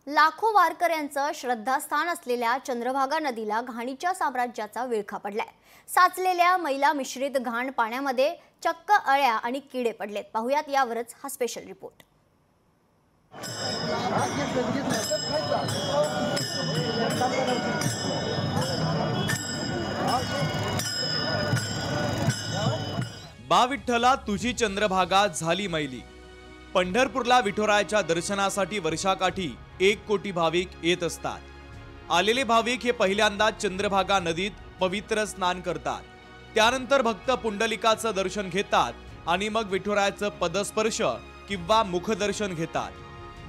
लाखो वारकऱ्यांचं श्रद्धास्थान असलेल्या चंद्रभागा नदीला घाणीच्या साम्राज्याचा विळखा पडलाय। साचलेल्या मैला मिश्रित घाण पाण्यामध्ये चक्क अळ्या आणि किडे पडलेत। पाहुयात यावरच हा स्पेशल रिपोर्ट। बा विठ्ठला तुझी चंद्रभागा झाली मैली। पंढरपूरला विठोरायाच्या दर्शनासाठी वर्षाकाठी 1 कोटी भाविक येत असतात। आलेले भाविक हे पहिल्यांदा चंद्रभागा नदीत पवित्र स्नान करतात। त्यानंतर भक्त पुंडलिकाचं दर्शन घेतात आणि मग विठोरायाचं पदस्पर्श किंवा मुखदर्शन घेतात।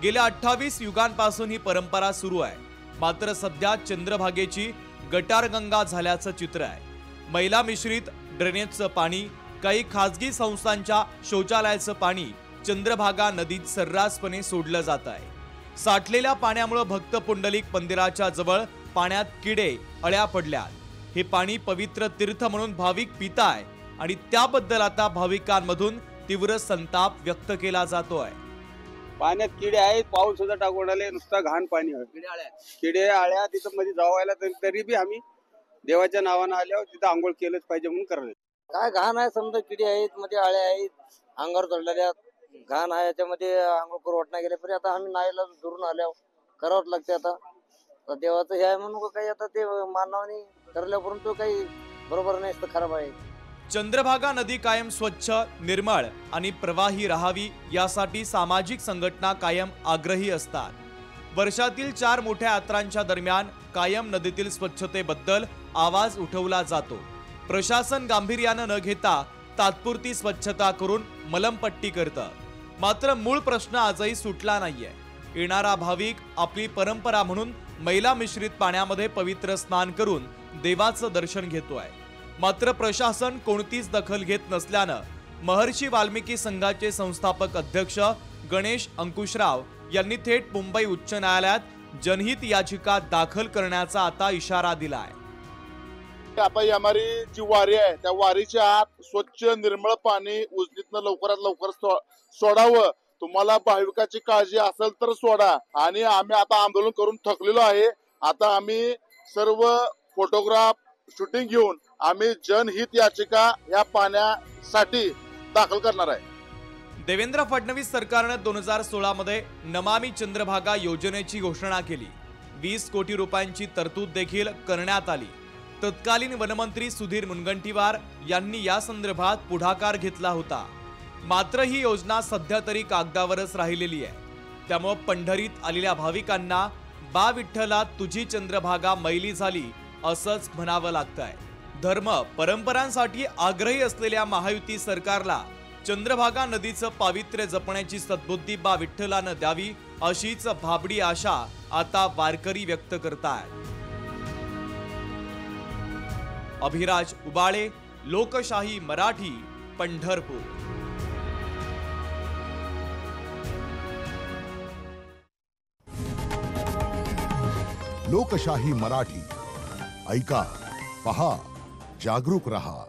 गेल्या 28 युगांपासून ही परंपरा सुरू आहे। मात्र सध्या चंद्रभागेची गटारगंगा झाल्याचं चित्र आहे। मैला मिश्रित ड्रेनेजचं पाणी, काही खासगी संस्थांच्या शौचालयाचं पाणी चंद्रभागा नदीत सर्रासपणे सोडलं जात आहे। साठलेल्या पाण्यामुळे भक्त पुंडलिक मंदिराच्या जवळ पाण्यात किडे अळ्या पडल्यात। हे पाणी पवित्र तीर्थ म्हणून भाविक पिताय आणि त्याबद्दल आता भाविकांमधून तीव्र संताप व्यक्त केला जातोय। पाण्यात किडे आहेत, पाऊस सुद्धा टाकून आले, नुसता घाण पाणी आहे। किडे आळ्या तिथं मध्ये जावायला तरी बी आम्ही देवाच्या नावानं आल्यावर तिथं आंघोळ केलंच पाहिजे म्हणून करले। काय घाण आहे, समजा किडे आहेत, मध्ये आळ्या आहेत, अंगावर चढलेल्या घाण आहे, याच्यामध्ये आंघोळ करू वाटणं गेले तरी आता आम्ही नाईला दुरून आल्यावर करावंच लागते। आता देवाचं हे आहे म्हणून काही आता ते मानवाने ठरल्यापर्यंत काही बरोबर नाही, तर खराब आहे। चंद्रभागा नदी कायम स्वच्छ, निर्मळ आणि प्रवाही राहावी यासाठी सामाजिक संघटना कायम आग्रही असतात। वर्षातील 4 मोठ्या यात्रांच्या दरम्यान कायम नदीतील स्वच्छतेबद्दल आवाज उठवला जातो। प्रशासन गांभीर्याने न घेता तात्पुरती स्वच्छता करून मलमपट्टी करतं। मात्र मूळ प्रश्न आजही सुटला नाहीये। येणारा भाविक आपली परंपरा म्हणून मैला मिश्रित पाण्यामध्ये पवित्र स्नान करून देवाचं दर्शन घेतोय। मात्र प्रशासन कोणतीच दखल घेत नसल्यानं महर्षी वाल्मिकी संघाचे संस्थापक अध्यक्ष गणेश अंकुशराव यांनी थेट मुंबई उच्च न्यायालयात जनहित याचिका दाखल करण्याचा आता इशारा दिलाय। आता येणारी जी वारी आहे त्या वारीच्या आत स्वच्छ निर्मळ पाणी उजनीतनं लवकरात लवकर सोडावं। तुम्हाला भाविकाची काळजी असेल तर सोडा। आणि आम्ही आता आंदोलन करून थकलेलो आहे। आता आम्ही सर्व फोटोग्राफ शूटिंग घेऊन आम्ही जनहित याचिका या पाण्यासाठी दाखल करणार आहे। देवेंद्र फडणवीस सरकारने 2016 मध्ये नमामि चंद्रभागा योजनेची घोषणा केली। 20 कोटी रुपयांची तरतूद देखील करण्यात आली। तत्कालीन वनमंत्री सुधीर मुनगंटीवार यांनी या संदर्भात पुढाकार घेतला होता। मात्र ही योजना सध्या तरी कागदावरच राहिलेली आहे। त्यामुळे पंढरीत आलेल्या भाविकांना बा विठ्ठला तुझी चंद्रभागा मैली झाली असंच म्हणावं लागतंय। धर्म परंपरांसाठी आग्रही असलेल्या महायुती सरकारला चंद्रभागा नदीचं पावित्र्य जपण्याची सद्बुद्धी बा विठ्ठलानं द्यावी अशीच भाबडी आशा आता वारकरी व्यक्त करतायत। अभिराज उबाळे, लोकशाही मराठी, पंढरपूर। लोकशाही मराठी ऐका, पहा, जागरूक रहा।